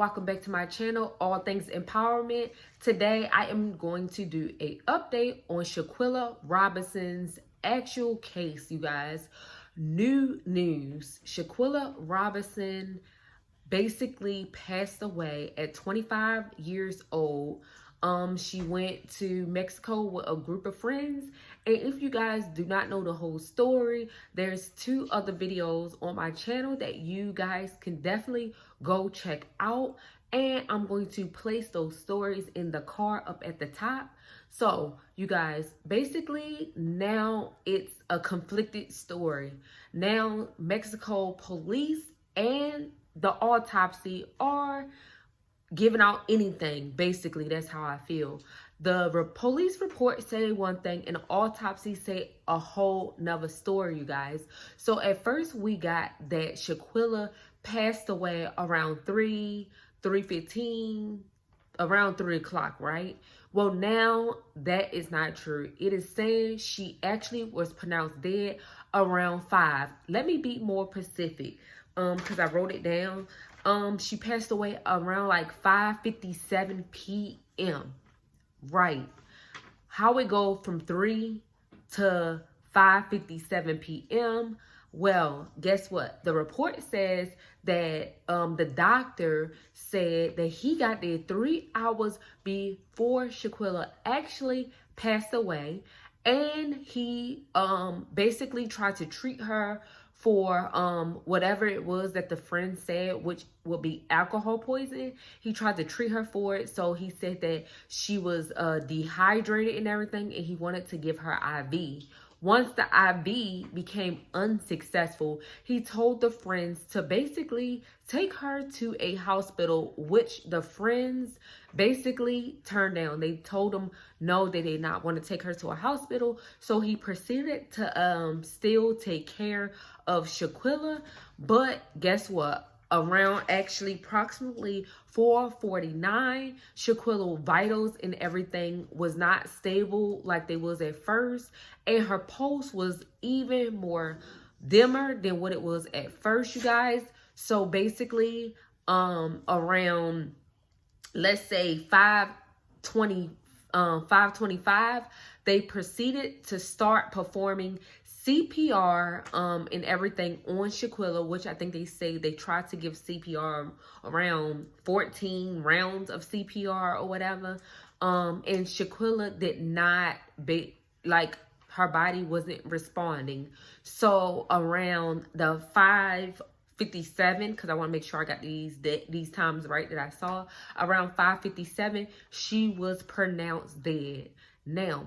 welcome back to my channel, All Things Empowerment. Today I am going to do a update on Shanquella Robinson's actual case, you guys. New news. Shanquella Robinson basically passed away at 25 years old. She went to Mexico with a group of friends. And if you guys do not know the whole story, there's 2 other videos on my channel that you guys can definitely go check out. And I'm going to place those stories in the card up at the top. So, you guys, basically now it's a conflicted story. Now, Mexico police and the autopsy are giving out anything. Basically, that's how I feel. The police report say one thing and the autopsy say a whole nother story, you guys. So at first we got that Shanquella passed away around 3:15, around 3 o'clock, right? Well, now that is not true. It is saying she actually was pronounced dead around 5. Let me be more specific, because I wrote it down. She passed away around like 5:57 p.m. Right. How it go from 3 to 5:57 p.m.? Well, guess what? The report says that the doctor said that he got there 3 hours before Shanquella actually passed away, and he basically tried to treat her for whatever it was that the friend said, which would be alcohol poisoning. He tried to treat her for it. So he said that she was dehydrated and everything, and he wanted to give her IV. Once the IV became unsuccessful, he told the friends to basically take her to a hospital, which the friends basically turned down. They told him no, they did not want to take her to a hospital. So he proceeded to still take care of Shanquella. But guess what? Around actually approximately 4:49, Shanquella vitals and everything was not stable like they was at first, and her pulse was even more dimmer than what it was at first, you guys. So basically around, let's say 5:25, they proceeded to start performing CPR and everything on Shanquella, which I think they say they tried to give CPR around 14 rounds of CPR or whatever. And Shanquella did not her body wasn't responding. So around the 5:57, because I want to make sure I got these times right that I saw, around 5:57, she was pronounced dead. Now,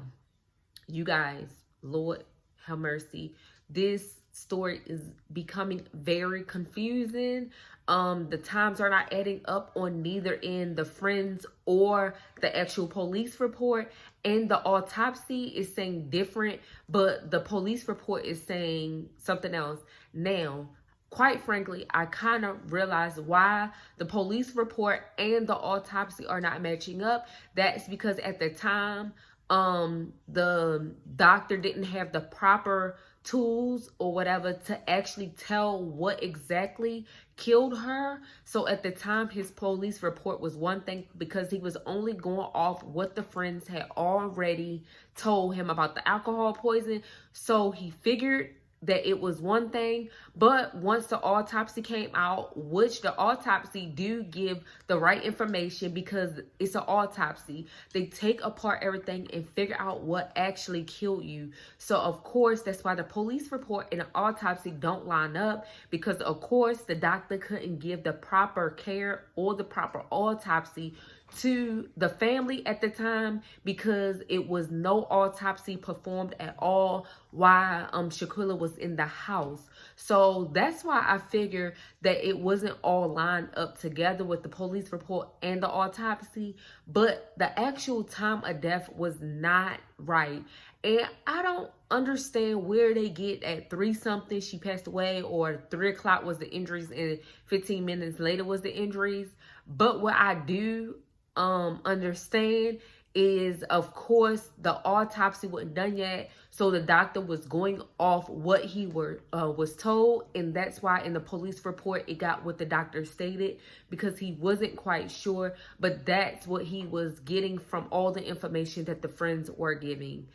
you guys, Lord have mercy, this story is becoming very confusing. The times are not adding up on neither end, the friends or the actual police report, and the autopsy is saying different, but the police report is saying something else. Now, quite frankly, I kind of realized why the police report and the autopsy are not matching up. That's because at the time, the doctor didn't have the proper tools or whatever to actually tell what exactly killed her. So at the time, his police report was one thing because he was only going off what the friends had already told him about the alcohol poison. So he figured that it was one thing, but once the autopsy came out, which the autopsy do give the right information because it's an autopsy, they take apart everything and figure out what actually killed you. So of course, that's why the police report and the autopsy don't line up, because of course the doctor couldn't give the proper care or the proper autopsy to the family at the time, because it was no autopsy performed at all while Shanquella was in the house. So that's why I figure that it wasn't all lined up together with the police report and the autopsy, but the actual time of death was not right. And I don't understand where they get at 3-something she passed away, or 3 o'clock was the injuries and 15 minutes later was the injuries. But what I do understand is, of course, the autopsy wasn't done yet, so the doctor was going off what he was told, and that's why in the police report it got what the doctor stated, because he wasn't quite sure, but that's what he was getting from all the information that the friends were giving.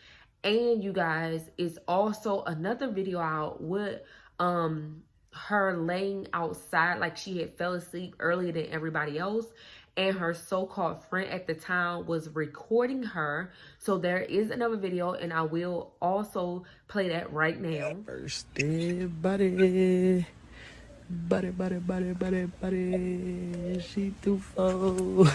And you guys, it's also another video out with her laying outside like she had fell asleep earlier than everybody else, and her so-called friend at the time was recording her. So there is another video, and I will also play that right now. First day, buddy. She too full.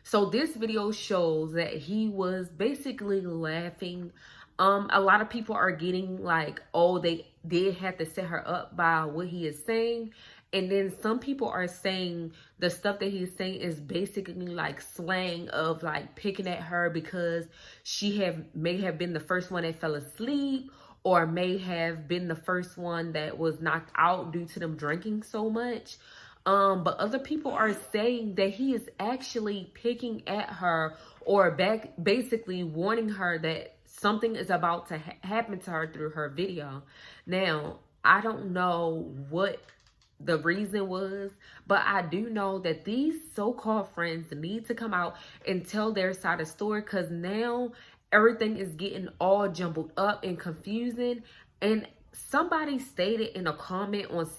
So this video shows that he was basically laughing. A lot of people are getting like, oh, they did have to set her up by what he is saying. And then some people are saying the stuff that he's saying is basically like slang of like picking at her because she may have been the first one that fell asleep, or may have been the first one that was knocked out due to them drinking so much. But other people are saying that he is actually picking at her, or basically warning her that something is about to happen to her through her video. Now, I don't know what the reason was, but I do know that these so-called friends need to come out and tell their side of the story, because now everything is getting all jumbled up and confusing. And somebody stated in a comment on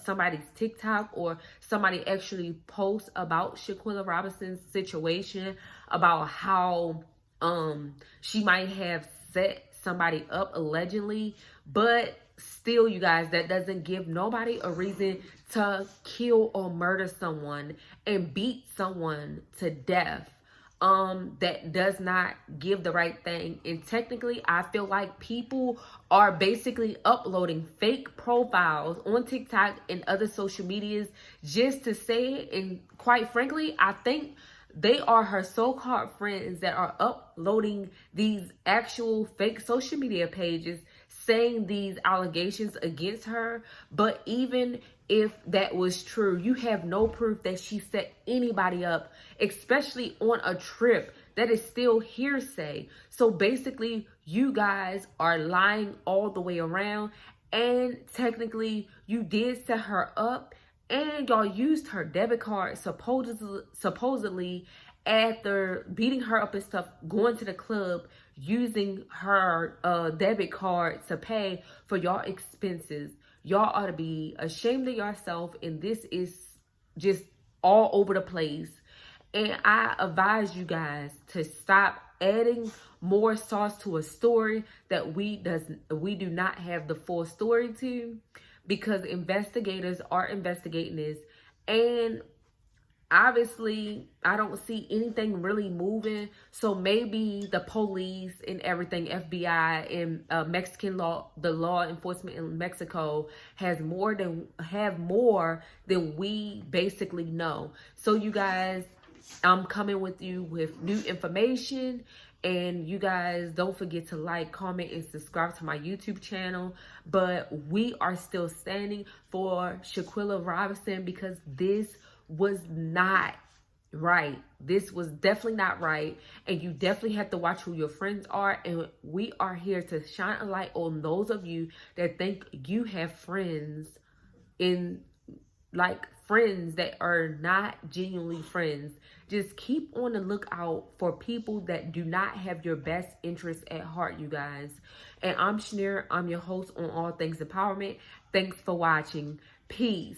somebody's TikTok, or somebody actually posts about Shanquella Robinson's situation, about how she might have set somebody up allegedly, but still, you guys, that doesn't give nobody a reason to kill or murder someone and beat someone to death. That does not give the right thing. And technically, I feel like people are basically uploading fake profiles on TikTok and other social medias just to say it. And quite frankly, I think they are her so-called friends that are uploading these actual fake social media pages saying these allegations against her. But even if that was true, you have no proof that she set anybody up, especially on a trip. That is still hearsay. So basically, you guys are lying all the way around, and technically you did set her up, and y'all used her debit card supposedly after beating her up and stuff, going to the club, using her debit card to pay for y'all expenses. Y'all ought to be ashamed of yourself, and this is just all over the place. And I advise you guys to stop adding more sauce to a story that we do not have the full story to, because investigators are investigating this. And obviously, I don't see anything really moving. So maybe the police and everything, FBI and Mexican law, the law enforcement in Mexico have more than we basically know. So you guys, I'm coming with you with new information. And you guys, don't forget to like, comment, and subscribe to my YouTube channel. But we are still standing for Shanquella Robinson, because this was not right. This was definitely not right. And you definitely have to watch who your friends are. And we are here to shine a light on those of you that think you have friends friends that are not genuinely friends. Just keep on the lookout for people that do not have your best interests at heart, you guys. And I'm Shanir. I'm your host on All Things Empowerment. Thanks for watching. Peace.